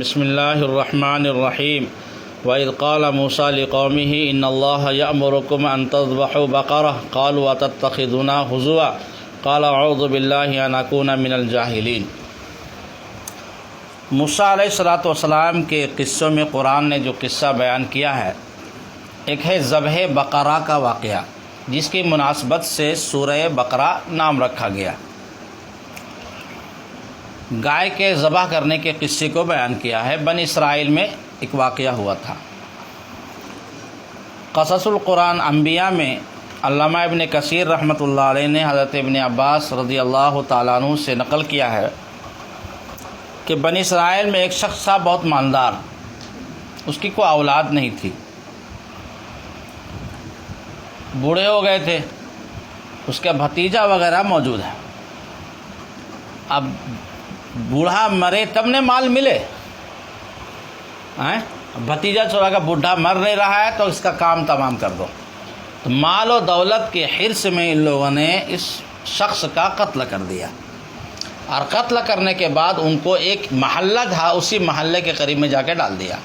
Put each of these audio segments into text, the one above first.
بسم اللہ الرحمن الرحیم وَإِذْ قَالَ مُوسَىٰ لِقَوْمِهِ إِنَّ اللَّهَ يَأْمُرُكُمْ أَن تَذْبَحُوا بَقَرَةً قَالُوا أَتَتَّخِذُونَا هُزُوًا قَالَ أَعُوذُ بِاللَّهِ أَنْ أَكُونَ مِنَ الْجَاهِلِينَ۔ موسیٰ علیہ السلام کے قصوں میں قرآن نے جو قصہ بیان کیا ہے، ایک ہے ذبح بقرہ کا واقعہ، جس کی مناسبت سے سورہ بقرہ نام رکھا گیا۔ گائے کے ذبح کرنے کے قصے کو بیان کیا ہے۔ بنی اسرائیل میں ایک واقعہ ہوا تھا۔ قصص القرآن انبیاء میں علامہ ابن کثیر رحمۃ اللہ علیہ نے حضرت ابن عباس رضی اللہ تعالیٰ عنہ سے نقل کیا ہے کہ بنی اسرائیل میں ایک شخص تھا بہت مالدار، اس کی کوئی اولاد نہیں تھی، بوڑھے ہو گئے تھے، اس کا بھتیجا وغیرہ موجود ہے۔ اب بوڑھا مرے تب نے مال ملے، بھتیجا چھوڑا کا بوڑھا مر نہیں رہا ہے تو اس کا کام تمام کر دو۔ تو مال و دولت کے حرص میں ان لوگوں نے اس شخص کا قتل کر دیا، اور قتل کرنے کے بعد ان کو ایک محلہ تھا، اسی محلے کے قریب میں جا کے ڈال دیا،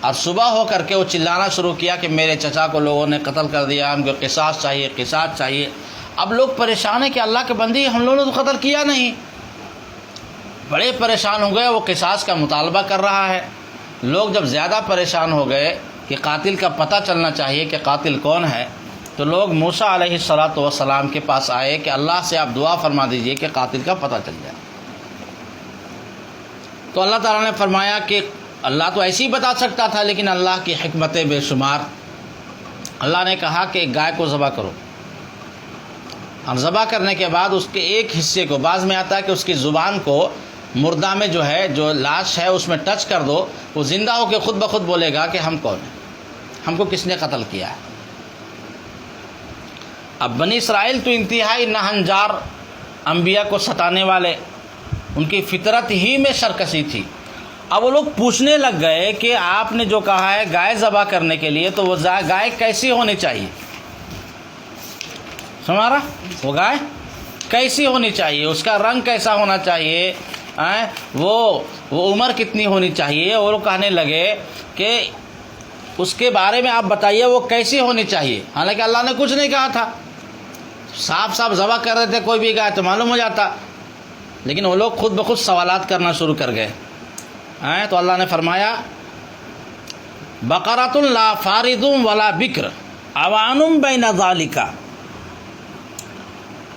اور صبح ہو کر کے وہ چلانا شروع کیا کہ میرے چچا کو لوگوں نے قتل کر دیا، ہم کو قصاص چاہیے، قصاص چاہیے۔ اب لوگ پریشان ہیں کہ اللہ کے بندی ہم لوگوں نے تو قتل کیا نہیں، بڑے پریشان ہو گئے، وہ قصاص کا مطالبہ کر رہا ہے۔ لوگ جب زیادہ پریشان ہو گئے کہ قاتل کا پتہ چلنا چاہیے کہ قاتل کون ہے، تو لوگ موسیٰ علیہ السلام کے پاس آئے کہ اللہ سے آپ دعا فرما دیجئے کہ قاتل کا پتہ چل جائے۔ تو اللہ تعالیٰ نے فرمایا کہ اللہ تو ایسے ہی بتا سکتا تھا، لیکن اللہ کی حکمت بے شمار، اللہ نے کہا کہ گائے کو ذبح کرو، اور ذبح کرنے کے بعد اس کے ایک حصے کو، بعض میں آتا ہے کہ اس کی زبان کو مردہ میں جو ہے، جو لاش ہے اس میں ٹچ کر دو، وہ زندہ ہو کے خود بخود بولے گا کہ ہم کون ہیں، ہم کو کس نے قتل کیا ہے۔ اب بنی اسرائیل تو انتہائی ناہنجار، انبیاء کو ستانے والے، ان کی فطرت ہی میں سرکشی تھی۔ اب وہ لوگ پوچھنے لگ گئے کہ آپ نے جو کہا ہے گائے ذبح کرنے کے لیے، تو وہ گائے کیسی ہونی چاہیے؟ ہمارا وہ گائے کیسی ہونی چاہیے، اس کا رنگ کیسا ہونا چاہیے، وہ عمر کتنی ہونی چاہیے؟ وہ لوگ کہنے لگے کہ اس کے بارے میں آپ بتائیے وہ کیسی ہونی چاہیے، حالانکہ اللہ نے کچھ نہیں کہا تھا، صاف صاف ذبح کر رہے تھے، کوئی بھی گائے تو معلوم ہو جاتا، لیکن وہ لوگ خود بخود سوالات کرنا شروع کر گئے۔ تو اللہ نے فرمایا بقرۃ لا فارض ولا بکر عوان بین ذالک،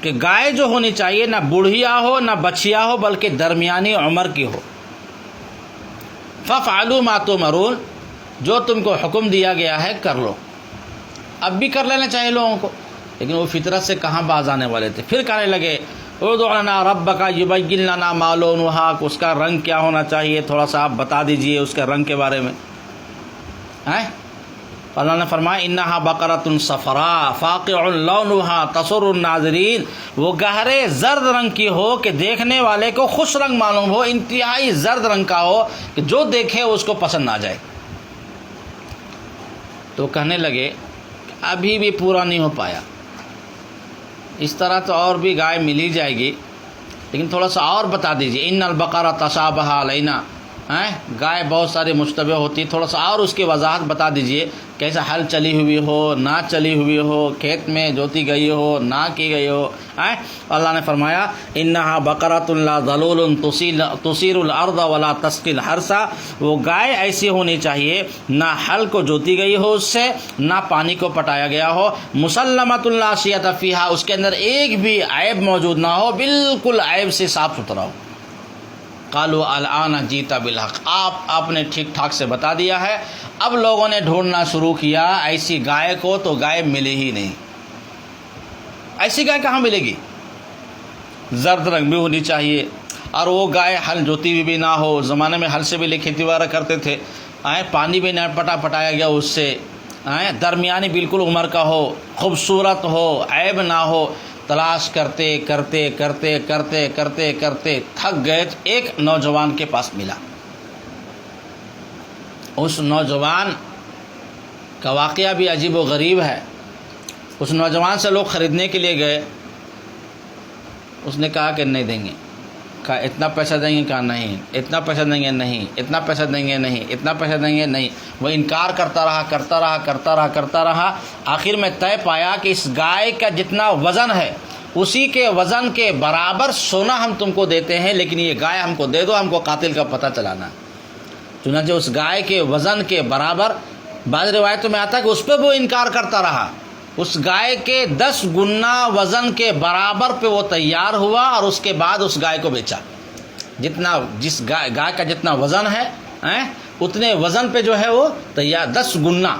کہ گائے جو ہونی چاہیے نہ بوڑھیا ہو نہ بچیا ہو، بلکہ درمیانی عمر کی ہو۔ فَافْعَلُوا مَا تُؤْمَرُونَ، جو تم کو حکم دیا گیا ہے کر لو۔ اب بھی کر لینا چاہیے لوگوں کو، لیکن وہ فطرت سے کہاں باز آنے والے تھے۔ پھر کہنے لگے ادع لنا ربک یبین لنا ما لونھا، اس کا رنگ کیا ہونا چاہیے، تھوڑا سا آپ بتا دیجئے اس کے رنگ کے بارے میں۔ اللہ نے فرمایا انہا بقرۃ صفراء فاقع لونھا تسر الناظرین، وہ گہرے زرد رنگ کی ہو کہ دیکھنے والے کو خوش رنگ معلوم ہو، انتہائی زرد رنگ کا ہو کہ جو دیکھے اس کو پسند نہ جائے۔ تو کہنے لگے ابھی بھی پورا نہیں ہو پایا، اس طرح تو اور بھی گائے مل ہی جائے گی، لیکن تھوڑا سا اور بتا دیجیے۔ ان البقرہ تشابہ علینا، گائے بہت سارے مشتبہ ہوتی، تھوڑا سا اور اس کی وضاحت بتا دیجئے، کیسا ہل چلی ہوئی ہو، نہ چلی ہوئی ہو، کھیت میں جوتی گئی ہو، نہ کی گئی ہو۔ اللہ نے فرمایا انہا بقرۃ لا ذلول تثیر الارض ولا تسقی الحرث، وہ گائے ایسی ہونی چاہیے نہ ہل کو جوتی گئی ہو اس سے، نہ پانی کو پٹایا گیا ہو، مسلمۃ لا شیۃ فیہا، اس کے اندر ایک بھی عیب موجود نہ ہو، بالکل عیب سے صاف ستھرا ہو۔ قالوا الآن جیت بالحق، آپ نے ٹھیک ٹھاک سے بتا دیا ہے۔ اب لوگوں نے ڈھونڈنا شروع کیا ایسی گائے کو، تو گائے ملی ہی نہیں۔ ایسی گائے کہاں ملے گی؟ زرد رنگ بھی ہونی چاہیے، اور وہ گائے ہل جوتی بھی نہ ہو، زمانے میں ہل سے بھی کھیتی وغیرہ کرتے تھے، پانی بھی نہ پٹایا گیا اس سے، درمیانی بالکل عمر کا ہو، خوبصورت ہو، عیب نہ ہو۔ تلاش کرتے کرتے کرتے کرتے کرتے کرتے تھک گئے، ایک نوجوان کے پاس ملا۔ اس نوجوان کا واقعہ بھی عجیب و غریب ہے۔ اس نوجوان سے لوگ خریدنے کے لیے گئے، اس نے کہا کہ نہیں دیں گے۔ کہا اتنا پیسہ دیں گے؟ کہا نہیں. اتنا پیسہ دیں گے؟ نہیں. اتنا پیسہ دیں گے؟ نہیں. اتنا پیسہ دیں گے؟ نہیں. وہ انکار کرتا رہا. آخر میں طے پایا کہ اس گائے کا جتنا وزن ہے اسی کے وزن کے برابر سونا ہم تم کو دیتے ہیں، لیکن یہ گائے ہم کو دے دو، ہم کو قاتل کا پتہ چلانا. چنانچہ اس گائے کے وزن کے برابر، بعض روایتوں میں آتا ہے کہ اس پہ وہ انکار کرتا رہا. اس گائے کے 10 گنا وزن کے برابر پہ وہ تیار ہوا اور اس کے بعد اس گائے کو بیچا. جس گائے کا جتنا وزن ہے اتنے وزن پہ جو ہے وہ تیار 10 گنا.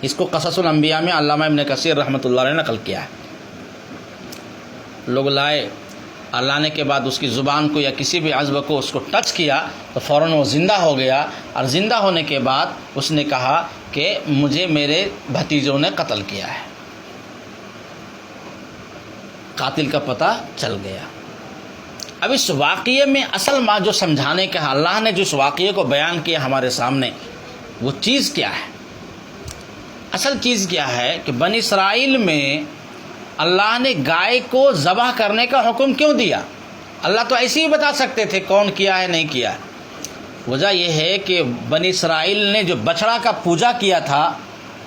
اس کو قصص الانبیاء میں علامہ ابن کثیر رحمۃ اللہ علیہ نے نقل کیا ہے. لوگ لائے اور لانے کے بعد اس کی زبان کو یا کسی بھی عضو کو اس کو ٹچ کیا تو فوراً وہ زندہ ہو گیا، اور زندہ ہونے کے بعد اس نے کہا کہ مجھے میرے بھتیجوں نے قتل کیا ہے. قاتل کا پتہ چل گیا. اب اس واقعے میں اصل جو سمجھانے کا اللہ نے جس واقعے کو بیان کیا ہمارے سامنے، وہ چیز کیا ہے؟ اصل چیز کیا ہے کہ بنی اسرائیل میں اللہ نے گائے کو ذبح کرنے کا حکم کیوں دیا؟ اللہ تو ایسے ہی بتا سکتے تھے کون کیا ہے نہیں کیا ہے. وجہ یہ ہے کہ بنی اسرائیل نے جو بچڑا کا پوجا کیا تھا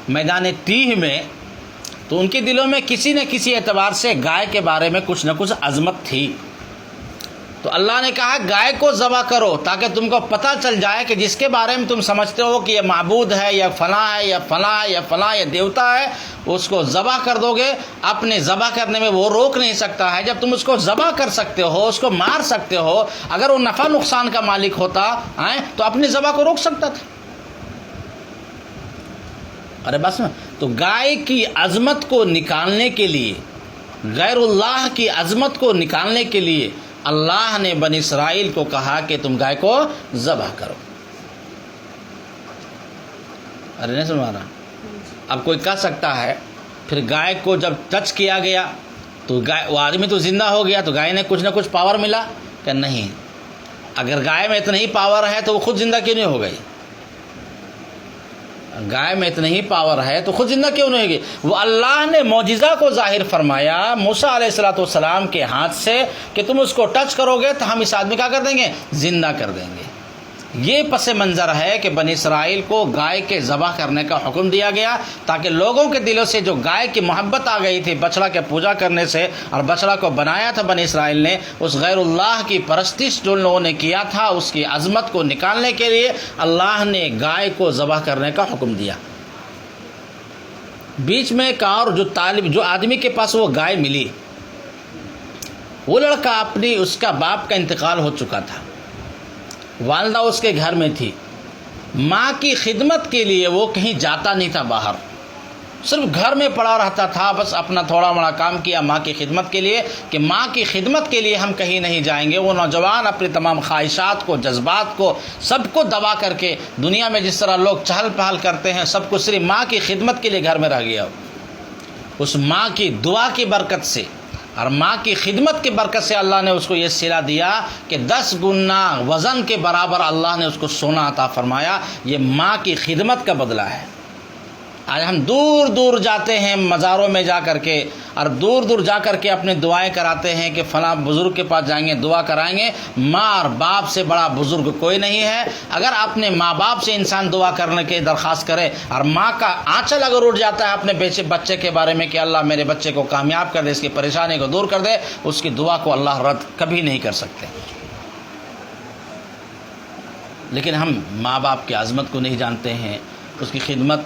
میدان تیہ میں، تو ان کے دلوں میں کسی نہ کسی اعتبار سے گائے کے بارے میں کچھ نہ کچھ عظمت تھی. تو اللہ نے کہا گائے کو ذبح کرو تاکہ تم کو پتہ چل جائے کہ جس کے بارے میں تم سمجھتے ہو کہ یہ معبود ہے یا فلاں ہے یا فلاں یا فلاں یا دیوتا ہے، اس کو ذبح کر دو گے. اپنے ذبح کرنے میں وہ روک نہیں سکتا ہے. جب تم اس کو ذبح کر سکتے ہو، اس کو مار سکتے ہو، اگر وہ نفع نقصان کا مالک ہوتا تو اپنی ذبح کو روک سکتا تھا. ارے بس تو گائے کی عظمت کو نکالنے کے لیے، غیر اللہ کی عظمت کو نکالنے کے لیے اللہ نے بنی اسرائیل کو کہا کہ تم گائے کو ذبح کرو. ارے نہیں سنوا رہا. اب کوئی کہہ سکتا ہے پھر گائے کو جب ٹچ کیا گیا تو وہ آدمی تو زندہ ہو گیا، تو گائے نے کچھ نہ کچھ پاور ملا؟ کہ نہیں. اگر گائے میں اتنا ہی پاور ہے تو وہ خود زندہ کیوں نہیں ہو گئی؟ گائے میں اتنا ہی پاور ہے تو خود زندہ کیوں نہیں ہوگی؟ وہ اللہ نے معجزہ کو ظاہر فرمایا موسیٰ علیہ السلام کے ہاتھ سے کہ تم اس کو ٹچ کرو گے تو ہم اس آدمی کا کر دیں گے، زندہ کر دیں گے. یہ پس منظر ہے کہ بنی اسرائیل کو گائے کے ذبح کرنے کا حکم دیا گیا تاکہ لوگوں کے دلوں سے جو گائے کی محبت آ گئی تھی بچڑا کے پوجا کرنے سے، اور بچڑا کو بنایا تھا بنی اسرائیل نے، اس غیر اللہ کی پرستش جو لوگوں نے کیا تھا اس کی عظمت کو نکالنے کے لیے اللہ نے گائے کو ذبح کرنے کا حکم دیا. بیچ میں ایک اور جو آدمی کے پاس وہ گائے ملی، وہ لڑکا اس کا باپ کا انتقال ہو چکا تھا، والدہ اس کے گھر میں تھی. ماں کی خدمت کے لیے وہ کہیں جاتا نہیں تھا باہر، صرف گھر میں پڑا رہتا تھا. بس اپنا تھوڑا بڑا کام کیا ماں کی خدمت کے لیے، کہ ماں کی خدمت کے لیے ہم کہیں نہیں جائیں گے. وہ نوجوان اپنی تمام خواہشات کو، جذبات کو، سب کو دبا کر کے دنیا میں جس طرح لوگ چہل پہل کرتے ہیں، سب کو صرف ماں کی خدمت کے لیے گھر میں رہ گیا. اس ماں کی دعا کی برکت سے اور ماں کی خدمت کی برکت سے اللہ نے اس کو یہ صلہ دیا کہ 10 گنا وزن کے برابر اللہ نے اس کو سونا عطا فرمایا. یہ ماں کی خدمت کا بدلہ ہے. آج ہم دور دور جاتے ہیں مزاروں میں جا کر کے، اور دور دور جا کر کے اپنے دعائیں کراتے ہیں کہ فلاں بزرگ کے پاس جائیں گے، دعا کرائیں گے. ماں اور باپ سے بڑا بزرگ کوئی نہیں ہے. اگر اپنے ماں باپ سے انسان دعا کرنے کی درخواست کرے، اور ماں کا آنچل اگر اٹھ جاتا ہے اپنے بچے کے بارے میں کہ اللہ میرے بچے کو کامیاب کر دے، اس کی پریشانی کو دور کر دے، اس کی دعا کو اللہ رد کبھی نہیں کر سکتے. لیکن ہم ماں باپ کی عظمت کو نہیں جانتے ہیں، اس کی خدمت،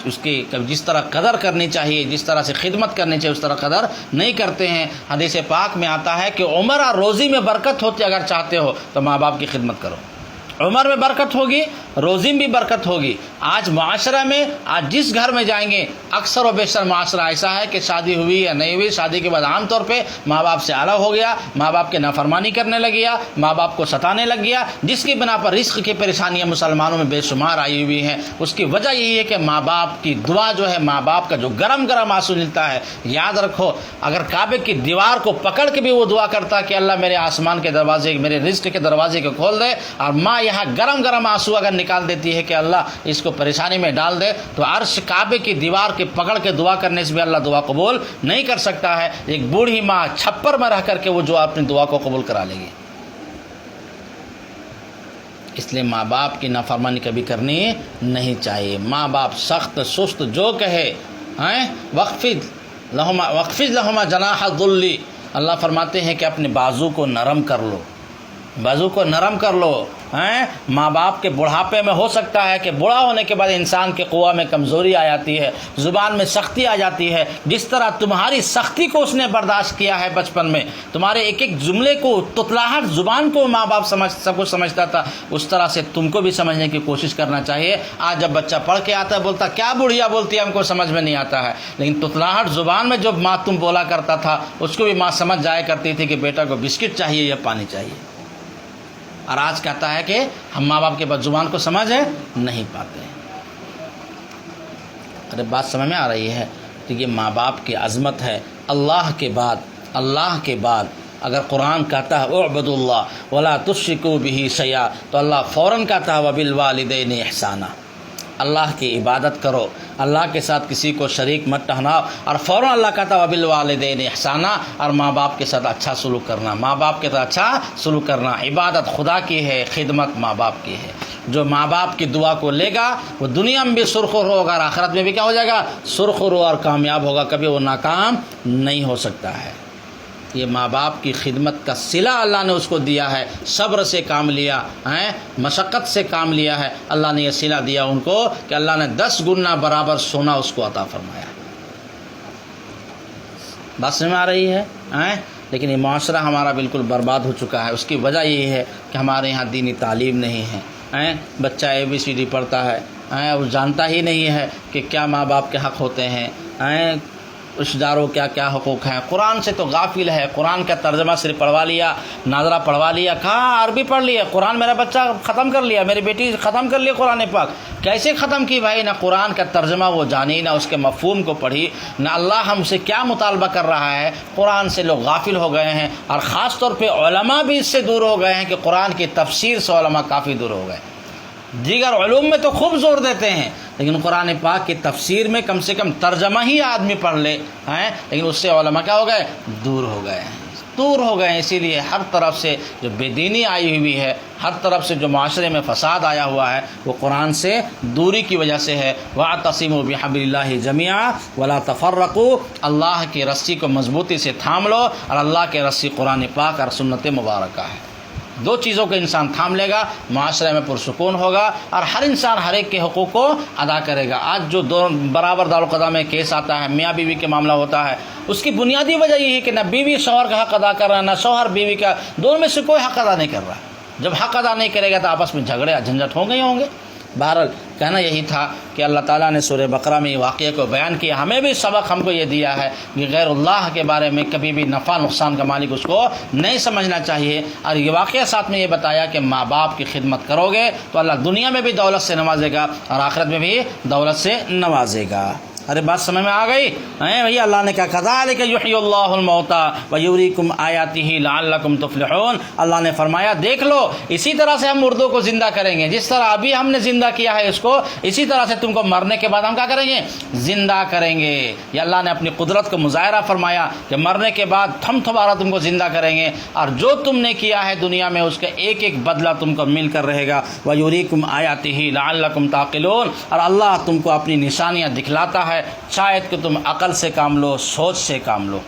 اس کی جس طرح قدر کرنی چاہیے، جس طرح سے خدمت کرنی چاہیے، اس طرح قدر نہیں کرتے ہیں. حدیث پاک میں آتا ہے کہ عمر اور روزی میں برکت ہوتی، اگر چاہتے ہو تو ماں باپ کی خدمت کرو. عمر میں برکت ہوگی، روزی میں بھی برکت ہوگی. آج معاشرہ میں، آج جس گھر میں جائیں گے اکثر و بیشتر معاشرہ ایسا ہے کہ شادی ہوئی یا نہیں ہوئی، شادی کے بعد عام طور پہ ماں باپ سے الگ ہو گیا، ماں باپ کے نافرمانی کرنے لگ گیا، ماں باپ کو ستانے لگ گیا، جس کی بنا پر رزق کی پریشانیاں مسلمانوں میں بے شمار آئی ہوئی ہیں. اس کی وجہ یہی ہے کہ ماں باپ کی دعا جو ہے، ماں باپ کا جو گرم گرم آنسو ملتا ہے. یاد رکھو، اگر کعبے کی دیوار کو پکڑ کے بھی وہ دعا کرتا کہ اللہ میرے آسمان کے دروازے، میرے رزق کے دروازے کو کھول دے، اور ماں ماں یہاں گرم گرم آنسو اگر نکال دیتی ہے کہ اللہ اس کو پریشانی میں ڈال دے، تو عرش کعبے کی دیوار کے پکڑ کے دعا کرنے سے بھی اللہ دعا قبول نہیں کر سکتا ہے۔ ایک بوڑھی ماں چھپر میں رہ کر کے وہ جو اپنی دعا کو قبول کرا لے گی۔ اس لیے ماں باپ کی نافرمانی کبھی کرنی نہیں چاہیے۔ ماں باپ سخت سست جو کہے وقفض لہما جناح الذل، اللہ فرماتے ہیں کہ اپنے بازو کو نرم کر لو، بازو کو نرم کر لو۔ ماں باپ کے بڑھاپے میں ہو سکتا ہے کہ بوڑھا ہونے کے بعد انسان کے قوا میں کمزوری آ جاتی ہے، زبان میں سختی آ جاتی ہے۔ جس طرح تمہاری سختی کو اس نے برداشت کیا ہے بچپن میں، تمہارے ایک ایک جملے کو، تتلاہٹ زبان کو ماں باپ سب کچھ سمجھتا تھا، اس طرح سے تم کو بھی سمجھنے کی کوشش کرنا چاہیے۔ آج جب بچہ پڑھ کے آتا ہے بولتا کیا بڑھیا بولتی ہے، ہم کو سمجھ میں نہیں آتا ہے، لیکن تتلاہٹ زبان میں جو ماں تم بولا کرتا تھا اس کو بھی ماں سمجھ جایا کرتی تھی کہ بیٹا کو بسکٹ چاہیے یا پانی چاہیے۔ اور آج کہتا ہے کہ ہم ماں باپ کے بد زبان کو سمجھ نہیں پاتے ہیں۔ ارے بات سمجھ میں آ رہی ہے؟ تو یہ ماں باپ کی عظمت ہے۔ اللہ کے بعد اگر قرآن کہتا ہے اعبدوا اللہ ولا تشرکوا بہ شیئا، تو اللہ فوراً کہتا ہے وبالوالدین احسانا، اللہ کی عبادت کرو، اللہ کے ساتھ کسی کو شریک مت ٹھہراؤ، اور فوراً اللہ کہتا ہے وبالوالدین احسانا، اور ماں باپ کے ساتھ اچھا سلوک کرنا، ماں باپ کے ساتھ اچھا سلوک کرنا۔ عبادت خدا کی ہے، خدمت ماں باپ کی ہے۔ جو ماں باپ کی دعا کو لے گا وہ دنیا میں بھی سرخرو ہوگا اور آخرت میں بھی کیا ہو جائے گا؟ سرخرو اور کامیاب ہوگا، کبھی وہ ناکام نہیں ہو سکتا ہے۔ یہ ماں باپ کی خدمت کا صلہ اللہ نے اس کو دیا ہے، صبر سے کام لیا ہے، مشقت سے کام لیا ہے، اللہ نے یہ صلہ دیا ان کو کہ اللہ نے 10 گنا برابر سونا اس کو عطا فرمایا۔ بات سمجھ میں آ رہی ہے؟ لیکن یہ معاشرہ ہمارا بالکل برباد ہو چکا ہے۔ اس کی وجہ یہ ہے کہ ہمارے یہاں دینی تعلیم نہیں ہے۔ بچہ ABCD پڑھتا ہے، وہ جانتا ہی نہیں ہے کہ کیا ماں باپ کے حق ہوتے ہیں، رشتہ داروں کیا کیا حقوق ہیں۔ قرآن سے تو غافل ہے، قرآن کا ترجمہ صرف پڑھوا لیا، ناظرہ پڑھوا لیا، کہاں عربی پڑھ لیا، قرآن میرا بچہ ختم کر لیا، میری بیٹی ختم کر لیا قرآن پاک۔ کیسے ختم کی بھائی؟ نہ قرآن کا ترجمہ وہ جانی، نہ اس کے مفہوم کو پڑھی، نہ اللہ ہم سے کیا مطالبہ کر رہا ہے۔ قرآن سے لوگ غافل ہو گئے ہیں، اور خاص طور پہ علماء بھی اس سے دور ہو گئے ہیں کہ قرآن کی تفسیر سے علماء کافی دور ہو گئے۔ دیگر علوم میں تو خوب زور دیتے ہیں، لیکن قرآن پاک کی تفسیر میں کم سے کم ترجمہ ہی آدمی پڑھ لے، لیکن اس سے علماء کیا ہو گئے؟ دور ہو گئے ہیں، دور ہو گئے ہیں۔ اسی لیے ہر طرف سے جو بے دینی آئی ہوئی ہے، ہر طرف سے جو معاشرے میں فساد آیا ہوا ہے، وہ قرآن سے دوری کی وجہ سے ہے۔ وَاعْتَصِمُوا بِحَبْلِ اللَّهِ جَمِيعًا وَلَا تَفَرَّقُوا، اللہ کی رسی کو مضبوطی سے تھام لو، اور اللہ کے رسی قرآن پاک اور سنت مبارکہ ہے۔ دو چیزوں کو انسان تھام لے گا، معاشرے میں پرسکون ہوگا، اور ہر انسان ہر ایک کے حقوق کو ادا کرے گا۔ آج جو دو برابر دارالقضا میں کیس آتا ہے، میاں بیوی کے معاملہ ہوتا ہے، اس کی بنیادی وجہ یہ ہے کہ نہ بیوی شوہر کا حق ادا کر رہا ہے، نہ شوہر بیوی کا، دونوں میں سے کوئی حق ادا نہیں کر رہا ہے۔ جب حق ادا نہیں کرے گا تو آپس میں جھگڑے جھنجٹ ہوں گے ہی ہوں گے۔ بہرحال کہنا یہی تھا کہ اللہ تعالیٰ نے سورہ بقرہ میں یہ واقعے کو بیان کیا، ہمیں بھی سبق ہم کو یہ دیا ہے کہ غیر اللہ کے بارے میں کبھی بھی نفع نقصان کا مالک اس کو نہیں سمجھنا چاہیے۔ اور یہ واقعہ ساتھ میں یہ بتایا کہ ماں باپ کی خدمت کرو گے تو اللہ دنیا میں بھی دولت سے نوازے گا اور آخرت میں بھی دولت سے نوازے گا۔ ارے بات سمجھ میں آ گئی؟ بھیا اللہ نے کہا کذالک یحیی اللہ الموتى ویریکم آیاتہ لعلکم تفلحون، اللہ نے فرمایا دیکھ لو اسی طرح سے ہم مردوں کو زندہ کریں گے، جس طرح ابھی ہم نے زندہ کیا ہے اس کو، اسی طرح سے تم کو مرنے کے بعد ہم کیا کریں گے؟ زندہ کریں گے۔ یہ اللہ نے اپنی قدرت کو مظاہرہ فرمایا کہ مرنے کے بعد ہم دوبارہ تم کو زندہ کریں گے، اور جو تم نے کیا ہے دنیا میں اس کا ایک ایک بدلہ تم کو مل کر رہے گا۔ ویریکم آیاتہ لعلکم تعقلون، اور اللہ تم کو اپنی نشانیاں دکھلاتا ہے شاید کہ تم عقل سے کام لو، سوچ سے کام لو۔